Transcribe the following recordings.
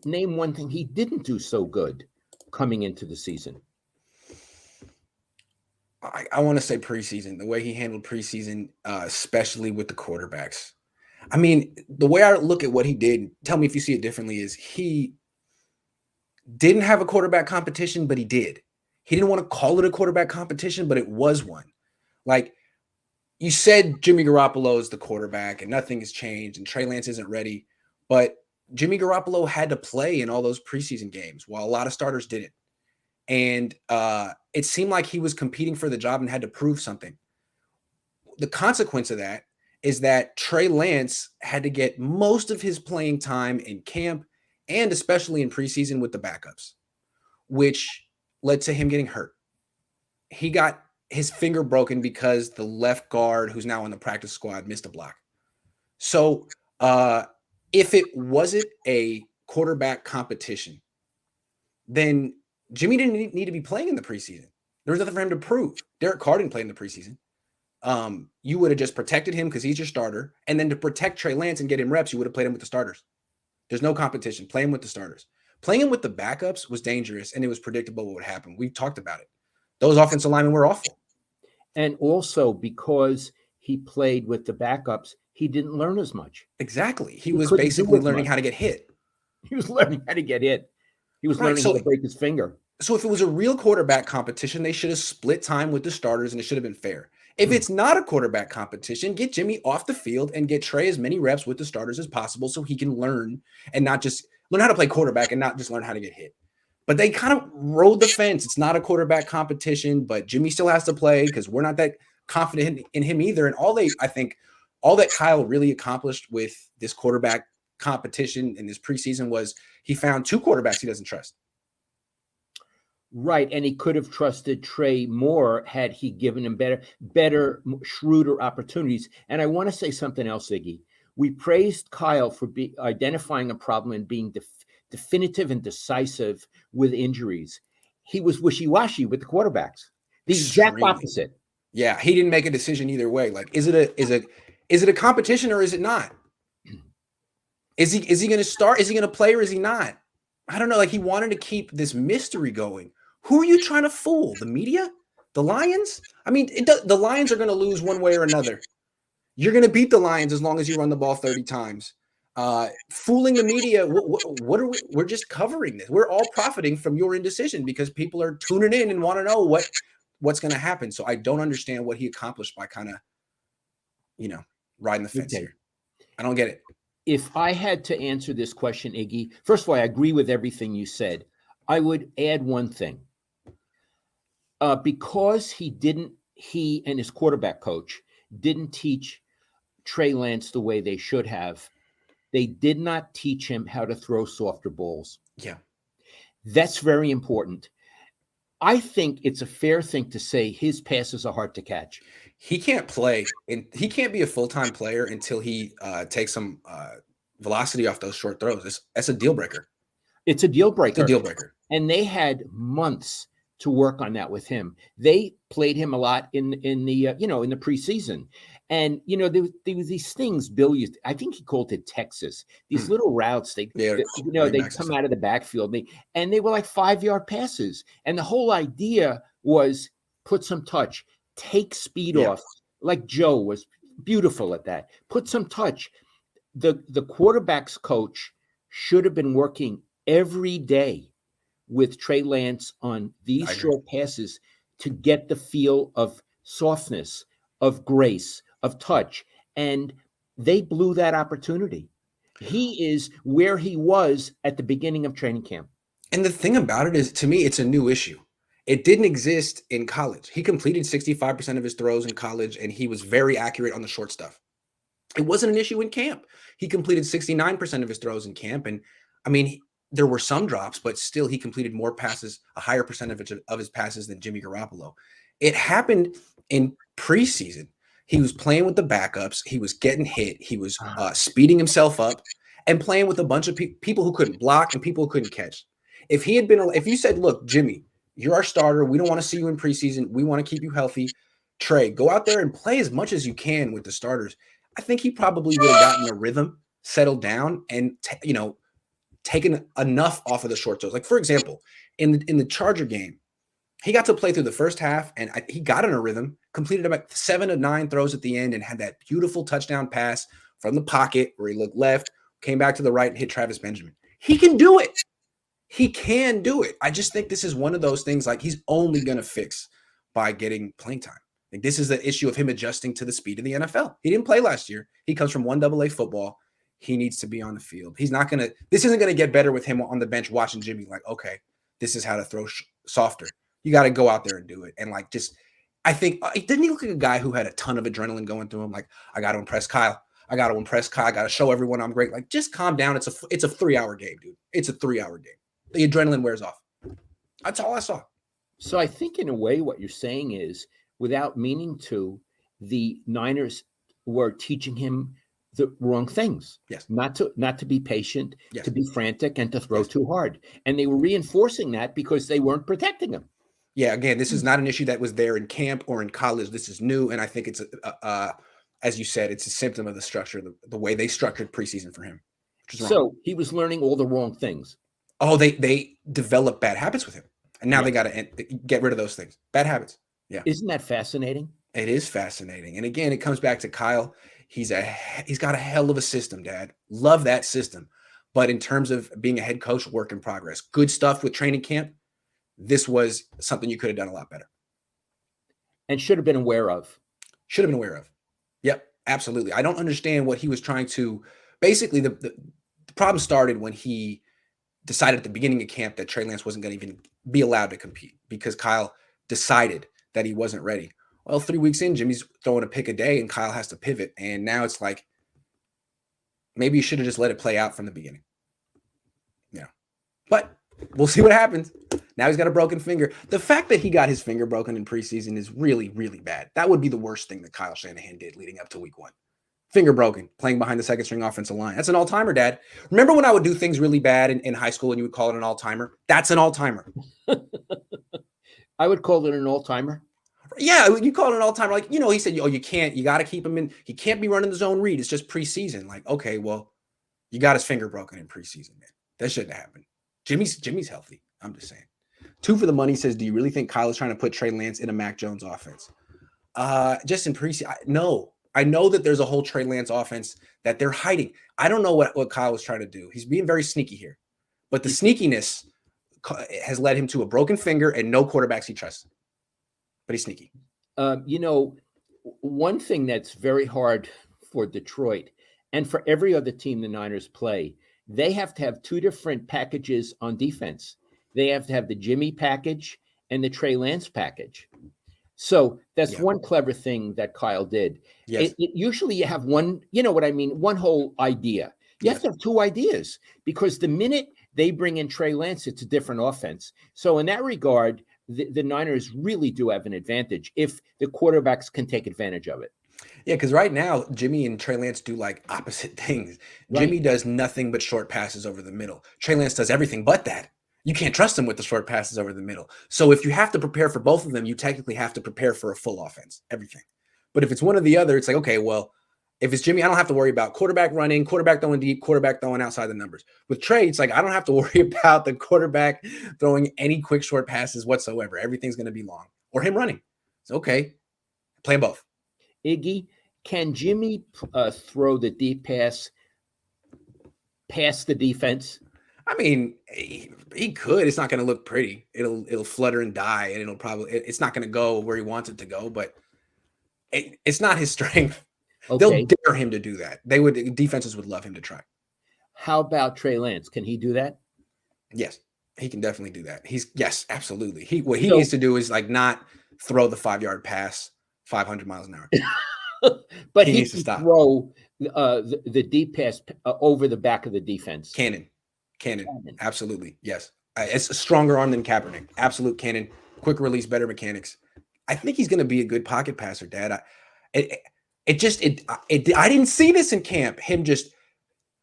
name one thing he didn't do so good coming into the season. I want to say preseason, the way he handled preseason, especially with the quarterbacks. I mean, the way I look at what he did, tell me if you see it differently, is he didn't have a quarterback competition, but he did. He didn't want to call it a quarterback competition, but it was one. Like you said, Jimmy Garoppolo is the quarterback and nothing has changed and Trey Lance isn't ready. But Jimmy Garoppolo had to play in all those preseason games while a lot of starters didn't. And it seemed like he was competing for the job and had to prove something. The consequence of that is that Trey Lance had to get most of his playing time in camp and especially in preseason with the backups, which led to him getting hurt. He got his finger broken because the left guard, who's now on the practice squad, missed a block. So if it wasn't a quarterback competition, then Jimmy didn't need to be playing in the preseason. There was nothing for him to prove. Derek Carr didn't play in the preseason. You would have just protected him because he's your starter. And then to protect Trey Lance and get him reps, you would have played him with the starters. There's no competition. Play him with the starters. Playing him with the backups was dangerous, and it was predictable what would happen. We talked about it. Those offensive linemen were awful. And also because he played with the backups, he didn't learn as much. Exactly. He was basically learning how to get hit. He was learning how to get hit. He was learning how to break his finger. So if it was a real quarterback competition, they should have split time with the starters, and it should have been fair. If it's not a quarterback competition, get Jimmy off the field and get Trey as many reps with the starters as possible so he can learn and not just learn how to play quarterback and not just learn how to get hit. But they kind of rode the fence. It's not a quarterback competition, but Jimmy still has to play because we're not that confident in him either. And all that Kyle really accomplished with this quarterback competition in this preseason was he found two quarterbacks he doesn't trust. Right, and he could have trusted Trey more had he given him better, shrewder opportunities. And I want to say something else, Iggy. We praised Kyle for identifying a problem and being definitive and decisive with injuries. He was wishy-washy with the quarterbacks. The exact opposite. Yeah, he didn't make a decision either way. Like, is it a competition or is it not? Is he going to start? Is he going to play or is he not? I don't know. Like, he wanted to keep this mystery going. Who are you trying to fool? The media? The Lions? I mean, the Lions are going to lose one way or another. You're going to beat the Lions as long as you run the ball 30 times. Fooling the media, what are we? We're just covering this. We're all profiting from your indecision because people are tuning in and want to know what's going to happen. So I don't understand what he accomplished by kind of, riding the fence here. I don't get it. If I had to answer this question, Iggy, first of all, I agree with everything you said. I would add one thing. Because he and his quarterback coach didn't teach Trey Lance the way they should have. They did not teach him how to throw softer balls. Yeah. That's very important. I think it's a fair thing to say his passes are hard to catch. He can't play, and he can't be a full-time player until he takes some velocity off those short throws. That's a deal breaker. It's a deal breaker. It's a deal breaker. And they had months to work on that with him. They played him a lot in the in the preseason. And there were these things Bill used. I think he called it Texas. These little routes they come out of the backfield. They were like 5-yard passes. And the whole idea was put some touch, take speed off. Like Joe was beautiful at that. Put some touch. The quarterback's coach should have been working every day with Trey Lance on these short passes to get the feel of softness, of grace, of touch. And they blew that opportunity. He is where he was at the beginning of training camp. And the thing about it is, to me, it's a new issue. It didn't exist in college. He completed 65% of his throws in college, and he was very accurate on the short stuff. It wasn't an issue in camp. He completed 69% of his throws in camp. And I mean, there were some drops, but still he completed more passes, a higher percentage of his passes than Jimmy Garoppolo. It happened in preseason. He was playing with the backups. He was getting hit. He was speeding himself up and playing with a bunch of people who couldn't block and people who couldn't catch. If you said, look, Jimmy, you're our starter. We don't want to see you in preseason. We want to keep you healthy. Trey, go out there and play as much as you can with the starters. I think he probably would have gotten a rhythm, settled down, and taken enough off of the short throws. Like, for example, in the Charger game, he got to play through the first half, and he got in a rhythm, completed about 7 of 9 throws at the end, and had that beautiful touchdown pass from the pocket where he looked left, came back to the right, and hit Travis Benjamin. He can do it. He can do it. I just think this is one of those things like he's only going to fix by getting playing time. Like, this is the issue of him adjusting to the speed of the NFL. He didn't play last year. He comes from 1AA football. He needs to be on the field. He's not going to – this isn't going to get better with him on the bench watching Jimmy like, okay, this is how to throw softer. You got to go out there and do it. And like just – I think – didn't he look like a guy who had a ton of adrenaline going through him? Like, I got to impress Kyle. I got to show everyone I'm great. Like, just calm down. It's a 3-hour game, dude. It's a 3-hour game. The adrenaline wears off. That's all I saw. So I think in a way what you're saying is, without meaning to, the Niners were teaching him the wrong things. Yes. Not to be patient, yes. to be frantic, and to throw too hard. And they were reinforcing that because they weren't protecting him. Yeah, again, this is not an issue that was there in camp or in college. This is new, and I think it's as you said, it's a symptom of the structure, the way they structured preseason for him. Which is wrong. So he was learning all the wrong things. Oh, they developed bad habits with him, and now they got to get rid of those things. Bad habits. Yeah, isn't that fascinating? It is fascinating, and again, it comes back to Kyle. He's got a hell of a system, Dad. Love that system, but in terms of being a head coach, work in progress. Good stuff with training camp. This was something you could have done a lot better, and should have been aware of. Should have been aware of. Yep, absolutely. I don't understand what he was trying to. Basically, the problem started when he decided at the beginning of camp that Trey Lance wasn't going to even be allowed to compete because Kyle decided that he wasn't ready. Well, 3 weeks in, Jimmy's throwing a pick a day and Kyle has to pivot. And now it's like, maybe you should have just let it play out from the beginning. Yeah. But we'll see what happens. Now he's got a broken finger. The fact that he got his finger broken in preseason is really, really bad. That would be the worst thing that Kyle Shanahan did leading up to week 1. Finger broken, playing behind the second string offensive line. That's an all-timer, Dad. Remember when I would do things really bad in high school and you would call it an all-timer? That's an all-timer. I would call it an all-timer. Yeah, you call it an all-timer. Like, he said, you got to keep him in. He can't be running the zone read. It's just preseason. Like, okay, well, you got his finger broken in preseason, man. That shouldn't have happened. Jimmy's healthy. I'm just saying. 2 for the money says, do you really think Kyle is trying to put Trey Lance in a Mac Jones offense? Just in preseason, no. I know that there's a whole Trey Lance offense that they're hiding. I don't know what Kyle was trying to do. He's being very sneaky here. But the sneakiness has led him to a broken finger and no quarterbacks he trusts. But he's sneaky. One thing that's very hard for Detroit and for every other team the Niners play, they have to have 2 different packages on defense. They have to have the Jimmy package and the Trey Lance package. So that's one clever thing that Kyle did. Yes. Usually you have one, one whole idea. You have to have 2 ideas because the minute they bring in Trey Lance, it's a different offense. So in that regard, the Niners really do have an advantage if the quarterbacks can take advantage of it. Yeah, because right now, Jimmy and Trey Lance do like opposite things. Right. Jimmy does nothing but short passes over the middle. Trey Lance does everything but that. You can't trust him with the short passes over the middle. So if you have to prepare for both of them, you technically have to prepare for a full offense, everything. But if it's one or the other, it's like, okay, well, if it's Jimmy, I don't have to worry about quarterback running, quarterback throwing deep, quarterback throwing outside the numbers. With Trey, it's like, I don't have to worry about the quarterback throwing any quick short passes whatsoever. Everything's going to be long. Or him running. It's okay. Play them both. Iggy, can Jimmy throw the deep pass past the defense? I mean, he could. It's not going to look pretty. It'll flutter and die, and it's not going to go where he wants it to go. But it's not his strength. Okay. They'll dare him to do that. Defenses would love him to try. How about Trey Lance? Can he do that? Yes, he can definitely do that. Yes, absolutely. What he needs to do is like not throw the 5-yard pass 500 miles an hour. But he needs to stop. Throw the deep pass over the back of the defense. Cannon. Absolutely. Yes. It's a stronger arm than Kaepernick. Absolute cannon. Quick release, better mechanics. I think he's going to be a good pocket passer, Dad. I didn't see this in camp. Him just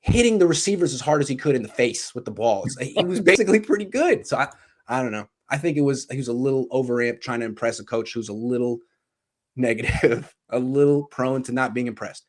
hitting the receivers as hard as he could in the face with the ball. He was basically pretty good. So I don't know. I think he was a little overamped trying to impress a coach who's a little negative, a little prone to not being impressed.